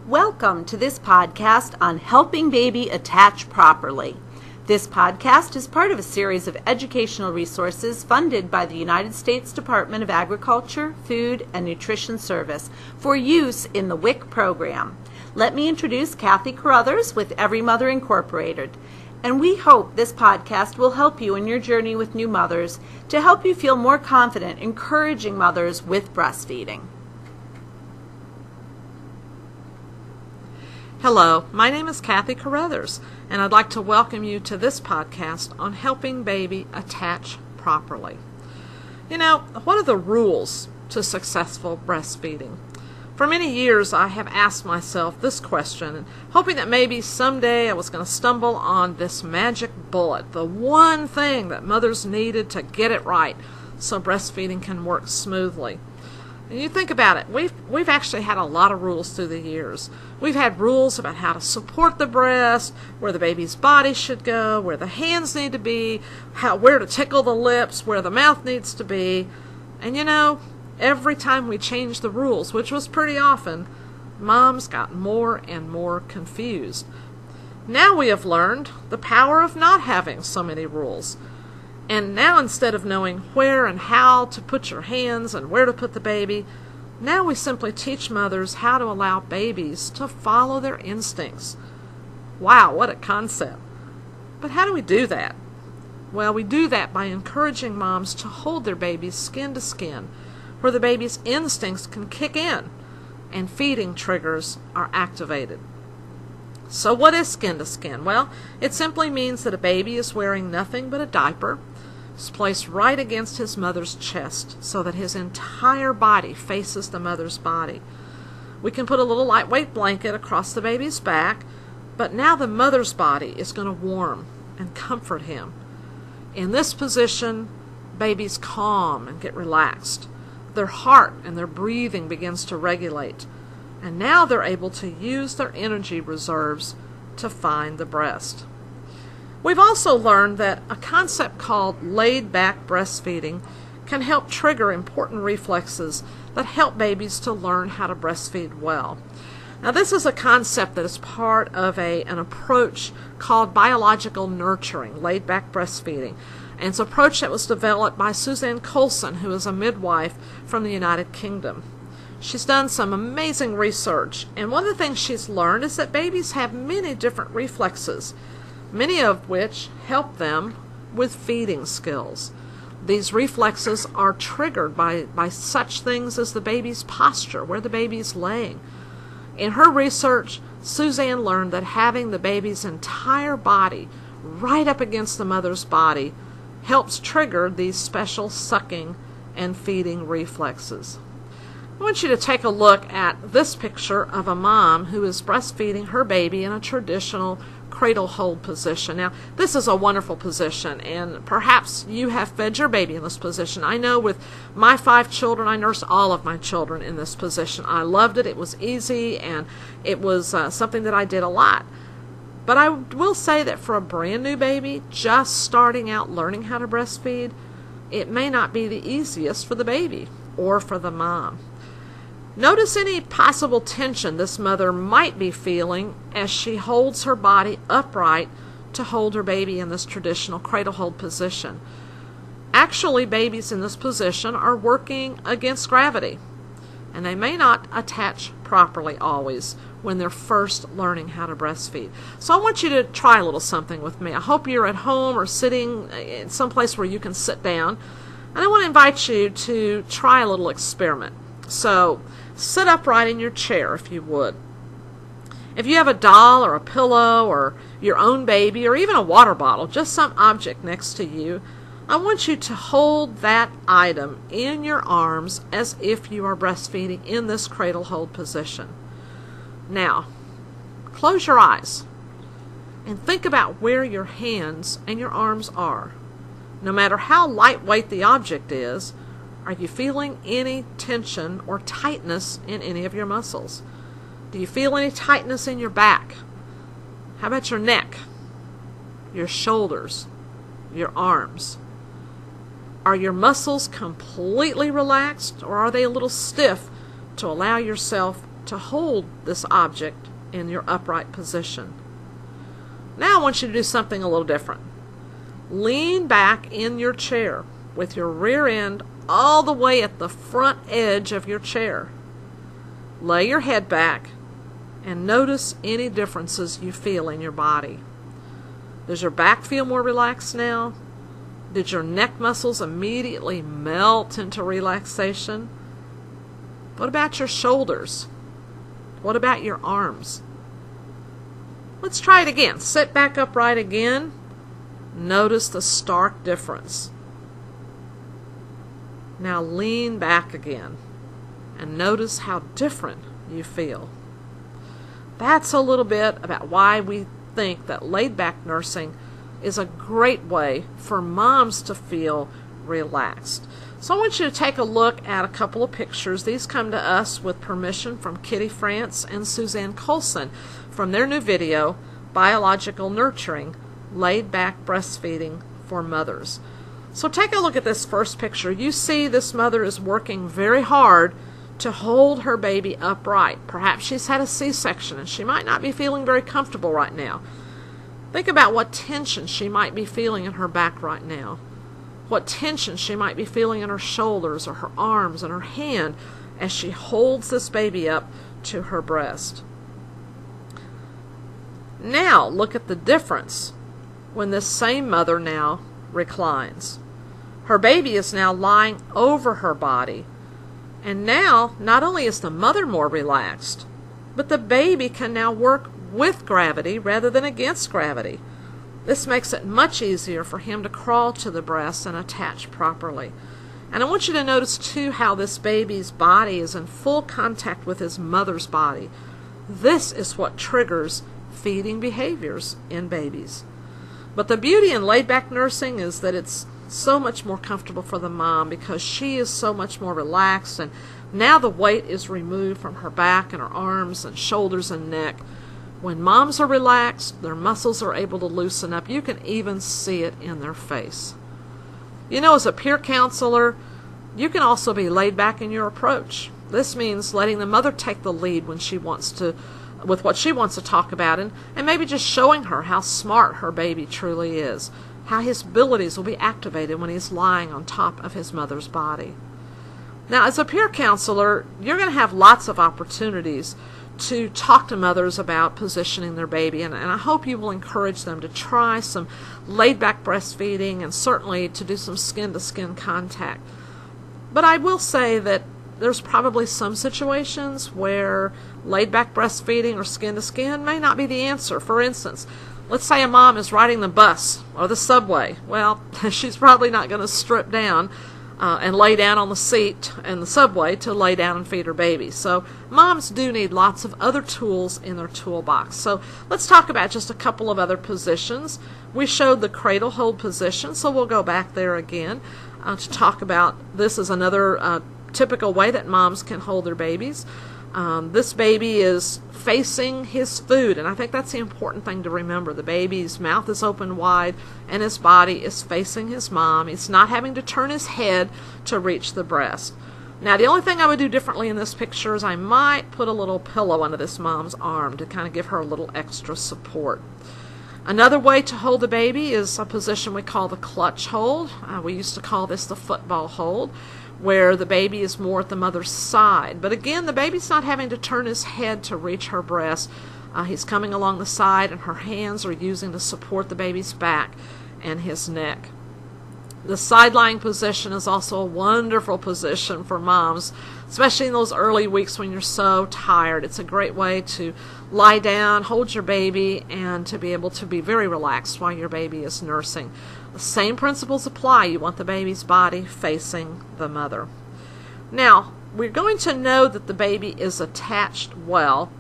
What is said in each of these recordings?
Welcome to this podcast on helping baby attach properly. This podcast is part of a series of educational resources funded by the United States Department of Agriculture, Food, and Nutrition Service for use in the WIC program. Let me introduce Kathy Carruthers with Every Mother Incorporated. And we hope this podcast will help you in your journey with new mothers to help you feel more confident encouraging mothers with breastfeeding. Hello, my name is Kathy Carruthers, and I'd like to welcome you to this podcast on helping baby attach properly. You know, what are the rules to successful breastfeeding? For many years, I have asked myself this question, hoping that maybe someday I was going to stumble on this magic bullet, the one thing that mothers needed to get it right so breastfeeding can work smoothly. And you think about it, we've actually had a lot of rules through the years. We've had rules about how to support the breast, where the baby's body should go, where the hands need to be, where to tickle the lips, where the mouth needs to be. And you know, every time we changed the rules, which was pretty often, moms got more and more confused. Now we have learned the power of not having so many rules. And now instead of knowing where and how to put your hands and where to put the baby, now we simply teach mothers how to allow babies to follow their instincts. Wow, what a concept. But how do we do that? Well, we do that by encouraging moms to hold their babies skin to skin, where the baby's instincts can kick in and feeding triggers are activated. So what is skin to skin? Well, it simply means that a baby is wearing nothing but a diaper. It's placed right against his mother's chest so that his entire body faces the mother's body. We can put a little lightweight blanket across the baby's back, but now the mother's body is going to warm and comfort him. In this position, babies calm and get relaxed. Their heart and their breathing begins to regulate, and now they're able to use their energy reserves to find the breast. We've also learned that a concept called laid-back breastfeeding can help trigger important reflexes that help babies to learn how to breastfeed well. Now, this is a concept that is part of an approach called biological nurturing, laid-back breastfeeding. And it's an approach that was developed by Suzanne Colson, who is a midwife from the United Kingdom. She's done some amazing research, and one of the things she's learned is that babies have many different reflexes, many of which help them with feeding skills. These reflexes are triggered by such things as the baby's posture, where the baby's laying. In her research, Suzanne learned that having the baby's entire body right up against the mother's body helps trigger these special sucking and feeding reflexes. I want you to take a look at this picture of a mom who is breastfeeding her baby in a traditional cradle hold position. Now, this is a wonderful position, and perhaps you have fed your baby in this position. I know with my 5 children, I nursed all of my children in this position. I loved it. It was easy, and it was something that I did a lot. But I will say that for a brand new baby, just starting out learning how to breastfeed, it may not be the easiest for the baby or for the mom. Notice any possible tension this mother might be feeling as she holds her body upright to hold her baby in this traditional cradle hold position. Actually, babies in this position are working against gravity, and they may not attach properly always when they're first learning how to breastfeed. So I want you to try a little something with me. I hope you're at home or sitting in some place where you can sit down, and I want to invite you to try a little experiment. So sit upright in your chair if you would. If you have a doll or a pillow or your own baby or even a water bottle, just some object next to you, I want you to hold that item in your arms as if you are breastfeeding in this cradle hold position. Now, close your eyes and think about where your hands and your arms are. No matter how lightweight the object is, are you feeling any tension or tightness in any of your muscles? Do you feel any tightness in your back? How about your neck, your shoulders, your arms? Are your muscles completely relaxed, or are they a little stiff to allow yourself to hold this object in your upright position. Now I want you to do something a little different. Lean back in your chair with your rear end all the way at the front edge of your chair. Lay your head back and notice any differences you feel in your body. Does your back feel more relaxed now? Did your neck muscles immediately melt into relaxation? What about your shoulders? What about your arms? Let's try it again. Sit back upright again. Notice the stark difference. Now lean back again and notice how different you feel. That's a little bit about why we think that laid-back nursing is a great way for moms to feel relaxed. So I want you to take a look at a couple of pictures. These come to us with permission from Kitty France and Suzanne Colson from their new video, Biological Nurturing, Laid-Back Breastfeeding for Mothers. So take a look at this first picture. You see this mother is working very hard to hold her baby upright. Perhaps she's had a C-section and she might not be feeling very comfortable right now. Think about what tension she might be feeling in her back right now. What tension she might be feeling in her shoulders or her arms and her hand as she holds this baby up to her breast. Now look at the difference when this same mother now reclines. Her baby is now lying over her body, and now not only is the mother more relaxed, but the baby can now work with gravity rather than against gravity. This makes it much easier for him to crawl to the breast and attach properly. And I want you to notice too how this baby's body is in full contact with his mother's body. This is what triggers feeding behaviors in babies. But the beauty in laid-back nursing is that it's so much more comfortable for the mom because she is so much more relaxed, and now the weight is removed from her back and her arms and shoulders and neck. When moms are relaxed, their muscles are able to loosen up. You can even see it in their face. You know, as a peer counselor, you can also be laid back in your approach. This means letting the mother take the lead when she wants to, with what she wants to talk about, and maybe just showing her how smart her baby truly is, how his abilities will be activated when he's lying on top of his mother's body. Now, as a peer counselor, you're going to have lots of opportunities to talk to mothers about positioning their baby, and I hope you will encourage them to try some laid-back breastfeeding and certainly to do some skin-to-skin contact. But I will say that there's probably some situations where laid-back breastfeeding or skin-to-skin may not be the answer. For instance, let's say a mom is riding the bus or the subway. Well, she's probably not going to strip down and lay down on the seat in the subway to lay down and feed her baby. So moms do need lots of other tools in their toolbox. So let's talk about just a couple of other positions. We showed the cradle hold position, so we'll go back there again to talk about this is another typical way that moms can hold their babies. This baby is facing his food, and I think that's the important thing to remember. The baby's mouth is open wide and his body is facing his mom. He's not having to turn his head to reach the breast. Now, the only thing I would do differently in this picture is I might put a little pillow under this mom's arm to kind of give her a little extra support. Another way to hold the baby is a position we call the clutch hold. We used to call this the football hold, where the baby is more at the mother's side. But again, the baby's not having to turn his head to reach her breast. He's coming along the side, and her hands are using to support the baby's back and his neck. The side-lying position is also a wonderful position for moms, especially in those early weeks when you're so tired. It's a great way to lie down, hold your baby, and to be able to be very relaxed while your baby is nursing. The same principles apply. You want the baby's body facing the mother. Now, we're going to know that the baby is attached well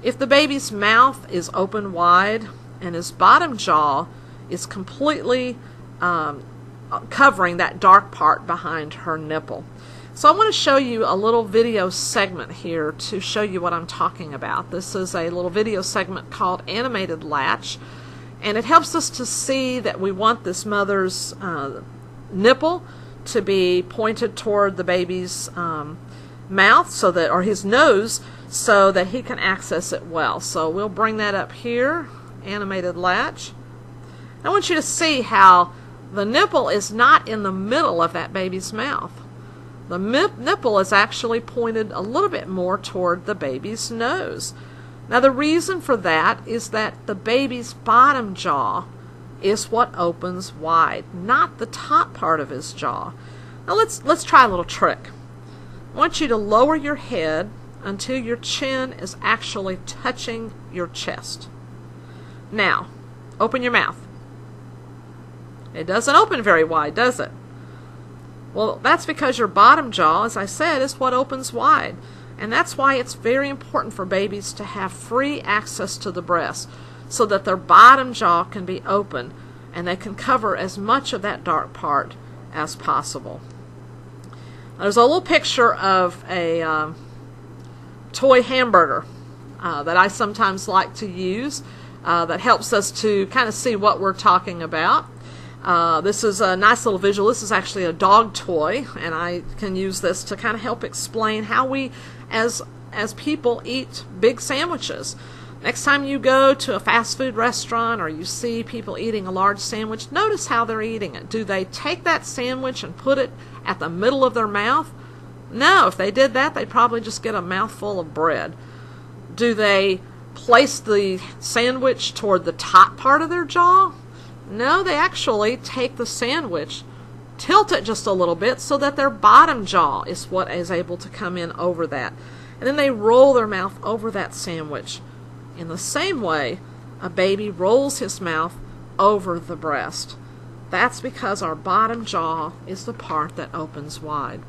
if the baby's mouth is open wide and his bottom jaw is completely covering that dark part behind her nipple. So I want to show you a little video segment here to show you what I'm talking about. This is a little video segment called Animated Latch, and it helps us to see that we want this mother's nipple to be pointed toward the baby's mouth or his nose so that he can access it well. So we'll bring that up here, animated latch. I want you to see how the nipple is not in the middle of that baby's mouth. The nipple is actually pointed a little bit more toward the baby's nose. Now the reason for that is that the baby's bottom jaw is what opens wide, not the top part of his jaw. Now let's try a little trick. I want you to lower your head until your chin is actually touching your chest. Now, open your mouth. It doesn't open very wide, does it? Well, that's because your bottom jaw, as I said, is what opens wide. And that's why it's very important for babies to have free access to the breast so that their bottom jaw can be open and they can cover as much of that dark part as possible. There's a little picture of a toy hamburger that I sometimes like to use that helps us to kind of see what we're talking about. This is a nice little visual. This is actually a dog toy, and I can use this to kind of help explain how we as people eat big sandwiches. Next time you go to a fast food restaurant or you see people eating a large sandwich, notice how they're eating it. Do they take that sandwich and put it at the middle of their mouth? No, if they did that, they'd probably just get a mouthful of bread. Do they place the sandwich toward the top part of their jaw? No, they actually take the sandwich, tilt it just a little bit so that their bottom jaw is what is able to come in over that. And then they roll their mouth over that sandwich. In the same way, a baby rolls his mouth over the breast. That's because our bottom jaw is the part that opens wide.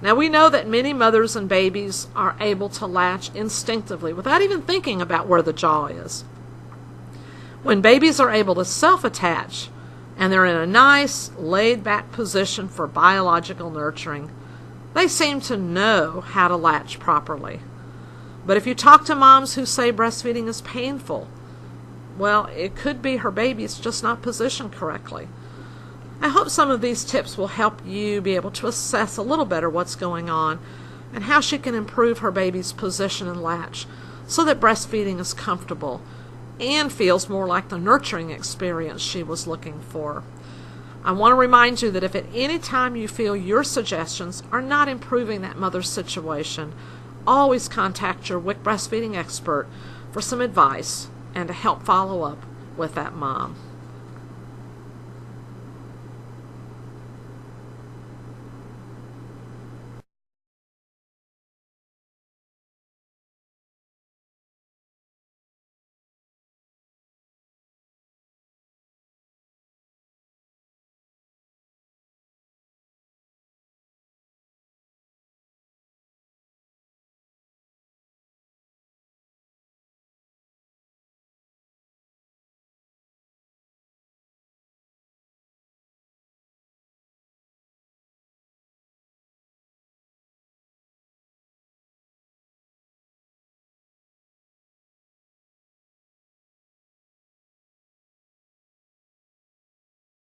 Now we know that many mothers and babies are able to latch instinctively without even thinking about where the jaw is. When babies are able to self-attach and they're in a nice laid-back position for biological nurturing, they seem to know how to latch properly. But if you talk to moms who say breastfeeding is painful, well, it could be her baby's just not positioned correctly. I hope some of these tips will help you be able to assess a little better what's going on and how she can improve her baby's position and latch so that breastfeeding is comfortable and feels more like the nurturing experience she was looking for. I want to remind you that if at any time you feel your suggestions are not improving that mother's situation, always contact your WIC breastfeeding expert for some advice and to help follow up with that mom.